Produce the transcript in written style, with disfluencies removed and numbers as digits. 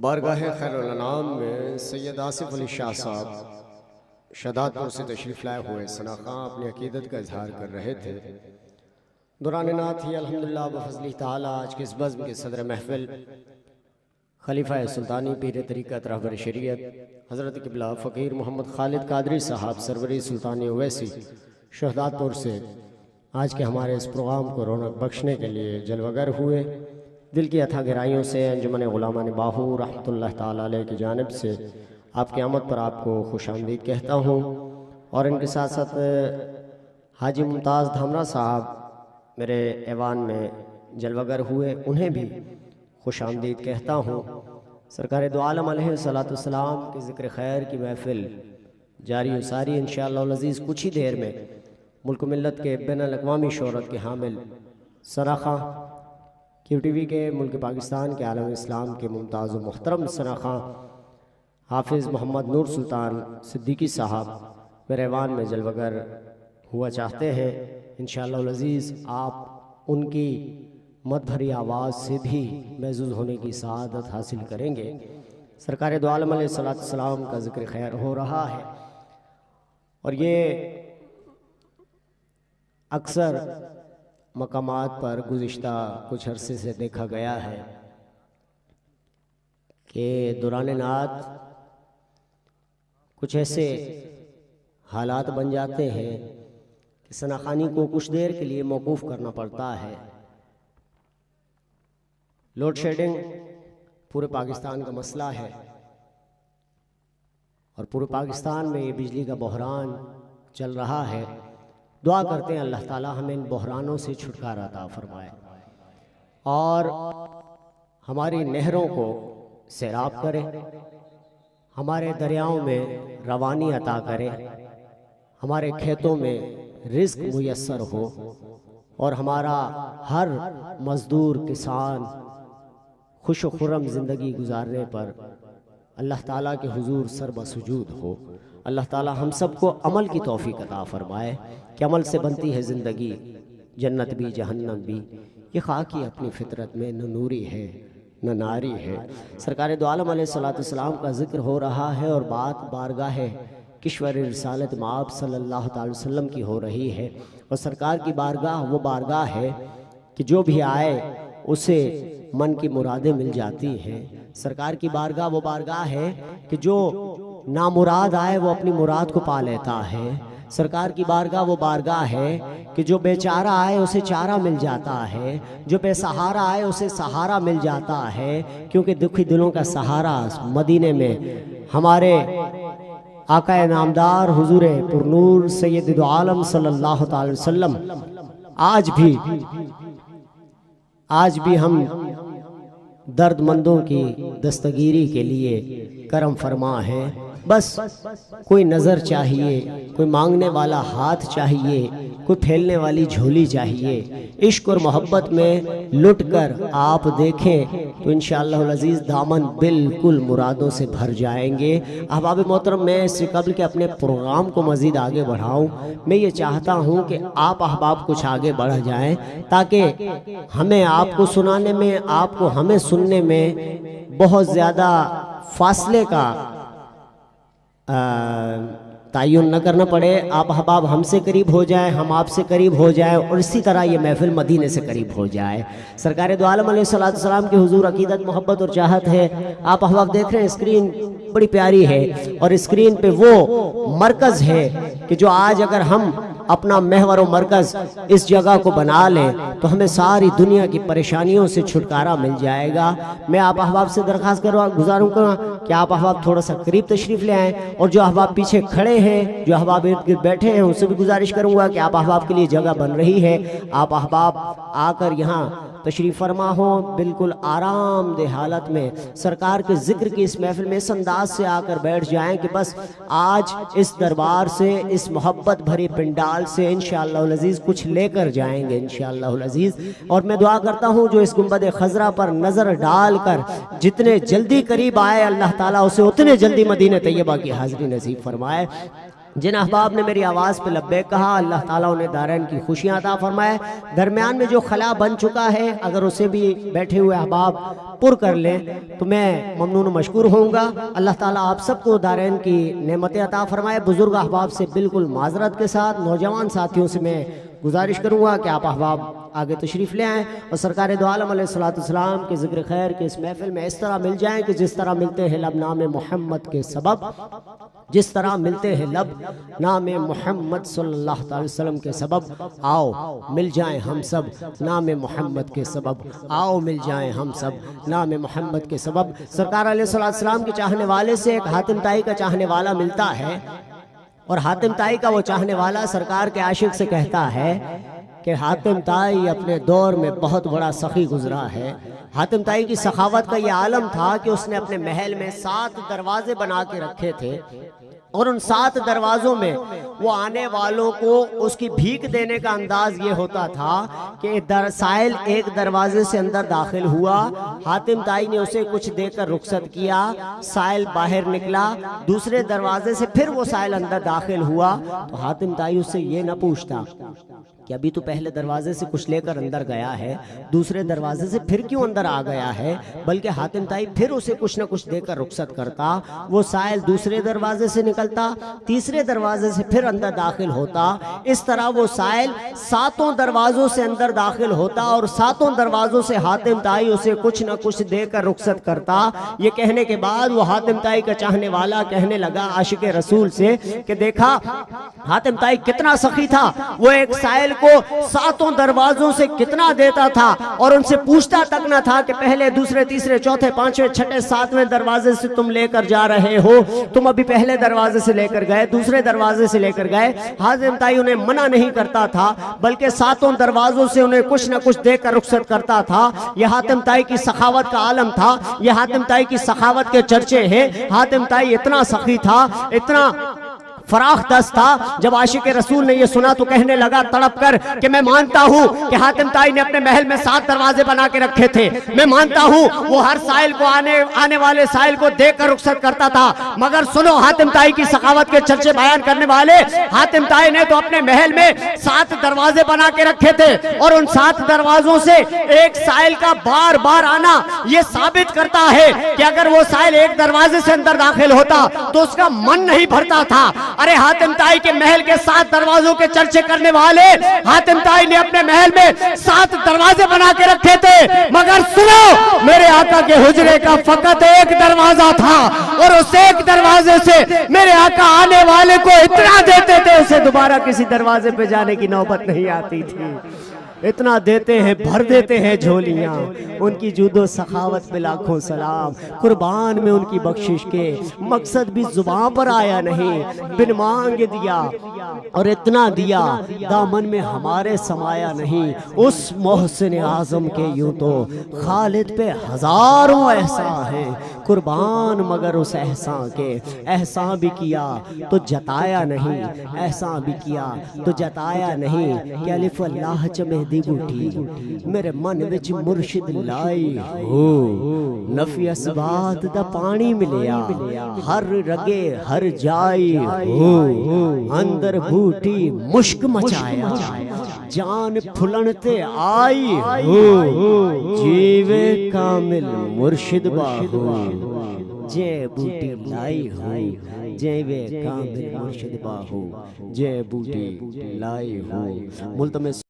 بارگاہ خیرالانام میں سید آصف علی شاہ صاحب شہدادپور سے تشریف لائے ہوئے ثناخواں اپنی عقیدت کا اظہار کر رہے تھے۔ دوران نعت ہی الحمدللہ بفضلہ تعالی آج کے اس بزم کے صدر محفل خلیفہ سلطانی پیر طریقت رہبر شریعت حضرت قبلہ فقیر محمد خالد قادری صاحب سروری سلطانی اویسی شہدادپور سے آج کے ہمارے اس پروگرام کو رونق بخشنے کے لیے جلوگر ہوئے۔ دل کی اتھا گہرائیوں سے انجمن غلامان باہو رحمۃ اللہ تعالیٰ علیہ کی جانب سے آپ کی آمد پر آپ کو خوش آمدید کہتا ہوں، اور ان کے ساتھ ساتھ حاجی ممتاز دھامرا صاحب میرے ایوان میں جلوگر ہوئے، انہیں بھی خوش آمدید کہتا ہوں۔ سرکار دو عالم علیہ السلام کے ذکر خیر کی محفل جاری و ساری انشاءاللہ العزیز کچھ ہی دیر میں ملک و ملت کے بین الاقوامی شہرت کے حامل ثناخواں کیو ٹی وی کے ملک پاکستان کے عالم اسلام کے ممتاز و محترم ثناخواں حافظ محمد نور سلطان صدیقی صاحب میرے ایوان میں جلوگر ہوا چاہتے ہیں۔ انشاءاللہ العزیز آپ ان کی مد بھری آواز سے بھی محظوظ ہونے کی سعادت حاصل کریں گے۔ سرکار دو عالم علیہ السلام کا ذکر خیر ہو رہا ہے، اور یہ اکثر مقامات پر گزشتہ کچھ عرصے سے دیکھا گیا ہے کہ دوران نعت کچھ ایسے حالات بن جاتے ہیں کہ ثناخوانی کو کچھ دیر کے لیے موقوف کرنا پڑتا ہے۔ لوڈ شیڈنگ پورے پاکستان کا مسئلہ ہے، اور پورے پاکستان میں یہ بجلی کا بحران چل رہا ہے۔ دعا کرتے ہیں اللہ تعالی ہمیں ان بحرانوں سے چھٹکارا عطا فرمائے، اور ہماری نہروں کو سیراب کرے، ہمارے دریاؤں میں روانی عطا کرے، ہمارے کھیتوں میں رزق میسر ہو، اور ہمارا ہر مزدور کسان خوش و خرم زندگی گزارنے پر اللہ تعالیٰ کے حضور سر بسجود ہو۔ اللہ تعالیٰ ہم سب کو عمل کی توفیق عطا فرمائے کہ عمل سے بنتی ہے زندگی، جنت بھی جہنم بھی۔ یہ خاکی اپنی فطرت میں نہ نوری ہے نہ ناری ہے۔ سرکار دو عالم علیہ السلام کا ذکر ہو رہا ہے، اور بات بارگاہ کشور رسالت مآب صلی اللہ تعالی وسلم کی ہو رہی ہے، اور سرکار کی بارگاہ وہ بارگاہ ہے کہ جو بھی آئے اسے من کی مرادیں مل جاتی ہیں۔ سرکار کی بارگاہ وہ بارگاہ ہے کہ جو نامراد آئے وہ اپنی مراد کو پا لیتا ہے۔ سرکار کی بارگاہ وہ بارگاہ ہے کہ جو بیچارہ آئے اسے چارہ مل جاتا ہے، جو بے سہارا آئے اسے سہارا مل جاتا ہے، کیونکہ دکھی دلوں کا سہارا مدینے میں ہمارے آقا نامدار حضور پرنور سید دو عالم صلی اللہ تعالی وسلم آج بھی ہم درد مندوں کی دستگیری کے لیے کرم فرما ہے۔ بس کوئی نظر چاہیے، کوئی مانگنے والا ہاتھ چاہیے، کوئی پھیلنے والی جھولی چاہیے۔ عشق اور محبت میں لٹ کر آپ دیکھیں تو انشاءاللہ العزیز دامن بالکل مرادوں سے بھر جائیں گے۔ احباب محترم، میں اس سے قبل کہ اپنے پروگرام کو مزید آگے بڑھاؤں، میں یہ چاہتا ہوں کہ آپ احباب کچھ آگے بڑھ جائیں، تاکہ ہمیں آپ کو سنانے میں، آپ کو ہمیں سننے میں بہت زیادہ فاصلے کا تعین نہ کرنا پڑے۔ آپ احباب ہم سے قریب ہو جائیں، ہم آپ سے قریب ہو جائیں، اور اسی طرح یہ محفل مدینے سے قریب ہو جائے۔ سرکار دو عالم علیہ السلام کی حضور عقیدت محبت اور چاہت ہے۔ آپ احباب دیکھ رہے ہیں اسکرین بڑی پیاری ہے، اور اسکرین پہ وہ مرکز ہے کہ جو آج اگر ہم اپنا محور و مرکز اس جگہ کو بنا لیں تو ہمیں ساری دنیا کی پریشانیوں سے چھٹکارا مل جائے گا۔ میں آپ احباب سے درخواست گزاروں گا کہ آپ احباب تھوڑا سا قریب تشریف لے آئیں، اور جو احباب پیچھے کھڑے ہیں، جو احباب ارد گرد بیٹھے ہیں، ان سے بھی گزارش کروں گا کہ آپ احباب کے لیے جگہ بن رہی ہے، آپ احباب آ کر یہاں تشریف فرما ہوں، بالکل آرام دہ حالت میں سرکار کے ذکر کی اس محفل میں اس انداز سے آ کر بیٹھ جائیں کہ بس آج اس دربار سے، اس محبت بھری پنڈال سے انشاءاللہ العزیز کچھ لے کر جائیں گے انشاءاللہ العزیز۔ اور میں دعا کرتا ہوں جو اس گنبد خضرا پر نظر ڈال کر جتنے جلدی قریب آئے، اللہ تعالیٰ اسے اتنے جلدی مدینہ طیبہ کی حاضری نصیب فرمائے۔ جن احباب نے میری آواز پہ لبیک کہا اللہ تعالیٰ انہیں دارین کی خوشیاں عطا فرمائے۔ درمیان میں جو خلا بن چکا ہے اگر اسے بھی بیٹھے ہوئے احباب پر کر لیں تو میں ممنون و مشکور ہوں گا۔ اللہ تعالیٰ آپ سب کو دارین کی نعمتیں عطا فرمائے۔ بزرگ احباب سے بالکل معذرت کے ساتھ نوجوان ساتھیوں سے میں گزارش کروں گا کہ آپ احباب آگے تشریف لے آئیں اور سرکار دو عالم علیہ السلام کے ذکر خیر کے اس محفل میں اس طرح مل جائیں کہ جس طرح ملتے ہیں لب نام محمد کے سبب، جس طرح ملتے ہیں لب نام محمد صلی اللہ علیہ وسلم کے سبب۔ آؤ مل جائیں ہم سب نام محمد کے سبب، آؤ مل جائیں ہم سب نام محمد کے سبب۔ سرکار علیہ السلام کے چاہنے والے سے ایک حاتم طائی کا چاہنے والا ملتا ہے اور حاتم طائی کا وہ چاہنے والا سرکار کے عاشق سے کہتا ہے کہ حاتم طائی اپنے دور میں بہت بڑا سخی گزرا ہے۔ حاتم طائی کی سخاوت کا یہ عالم تھا کہ اس نے اپنے محل میں 7 دروازے بنا کے رکھے تھے اور ان 7 دروازوں میں وہ آنے والوں کو اس کی بھیک دینے کا انداز یہ ہوتا تھا کہ سائل ایک دروازے سے اندر داخل ہوا، حاتم طائی نے اسے کچھ دے کر رخصت کیا، سائل باہر نکلا، دوسرے دروازے سے پھر وہ سائل اندر داخل ہوا تو حاتم طائی اس سے یہ نہ پوچھتا کہ ابھی تو پہلے دروازے سے کچھ لے کر اندر گیا ہے، دوسرے دروازے سے پھر کیوں اندر آ گیا ہے، بلکہ حاتم طائی پھر اسے کچھ نہ کچھ دے کر رخصت کرتا۔ وہ سائل دوسرے دروازے سے نکلتا، تیسرے دروازے سے پھر اندر داخل ہوتا، اس طرح وہ سائل 7 دروازوں سے اندر داخل ہوتا اور 7 دروازوں سے حاتم طائی اسے کچھ نہ کچھ دے کر رخصت کرتا۔ یہ کہنے کے بعد وہ حاتم طائی کا چاہنے والا کہنے لگا عاشق رسول سے کہ دیکھا حاتم طائی کتنا سخی تھا، وہ ایک سائل کو 7 دروازوں سے کتنا دیتا تھا اور ان سے پوچھتا تک نہ تھا کہ پہلے دوسرے تیسرے چوتھے پانچویں چھٹے 7ویں دروازے سے تم لے کر جا رہے ہو، تم ابھی پہلے دروازے سے لے کر گئے، دوسرے دروازے سے لے کر گئے۔ حاتم طائی انہیں منع نہیں کرتا تھا بلکہ 7 دروازوں سے انہیں کچھ نہ کچھ دے کر رخصت کرتا تھا۔ یہ حاتم طائی کی سخاوت کا عالم تھا، یہ حاتم طائی کی سخاوت کے چرچے ہیں۔ حاتم طائی اتنا سخی تھا، اتنا فراخ دست تھا، جب عاشق رسول نے یہ سنا تو کہنے لگا تڑپ کر کہ میں مانتا ہوں کہ حاتم طائی نے اپنے محل میں 7 دروازے بنا کے رکھے تھے، میں مانتا ہوں وہ ہر سائل کو آنے والے سائل کو دے کر رخصت کرتا تھا، مگر سنو حاتم طائی کی سخاوت کے چرچے بیان کرنے والے، حاتم طائی نے تو اپنے محل میں 7 دروازے بنا کے رکھے تھے اور ان 7 دروازوں سے ایک سائل کا بار بار آنا یہ ثابت کرتا ہے کہ اگر وہ سائل ایک دروازے سے اندر داخل ہوتا تو اس کا من نہیں بھرتا تھا۔ ارے حاتم طائی کے محل کے 7 دروازوں کے چرچے کرنے والے، حاتم طائی نے اپنے محل میں 7 دروازے بنا کے رکھے تھے، مگر سنو میرے آقا کے حجرے کا فقط ایک دروازہ تھا اور اس ایک دروازے سے میرے آقا آنے والے کو اتنا دیتے تھے اسے دوبارہ کسی دروازے پہ جانے کی نوبت نہیں آتی تھی۔ اتنا دیتے ہیں، بھر دیتے ہیں جھولیاں۔ ان کی جود و سخاوت پہ لاکھوں سلام، قربان میں ان کی بخشش کے مقصد بھی زبان پر آیا نہیں، بن مانگ دیا اور اتنا دیا دامن میں ہمارے سمایا نہیں۔ اس محسن اعظم کے یوں تو خالد پہ ہزاروں احسان ہیں، قربان مگر اس احسان کے، احسان بھی کیا تو جتایا نہیں، احسان بھی کیا تو جتایا نہیں کہ الف اللہ چمہ دی بوٹی میرے من وچ مرشد لائی ہو، نفی اسبات دا پانی ملیا ہر رگے ہر جائی ہو، اندر بوٹی مشک مچایا جان پھلنتے آئی ہو، جیوے کامل مرشد باہو جے بوٹی لائی ہو، جیوے کامل مرشد باہو جے بوٹی لائی ہو۔ ملتمس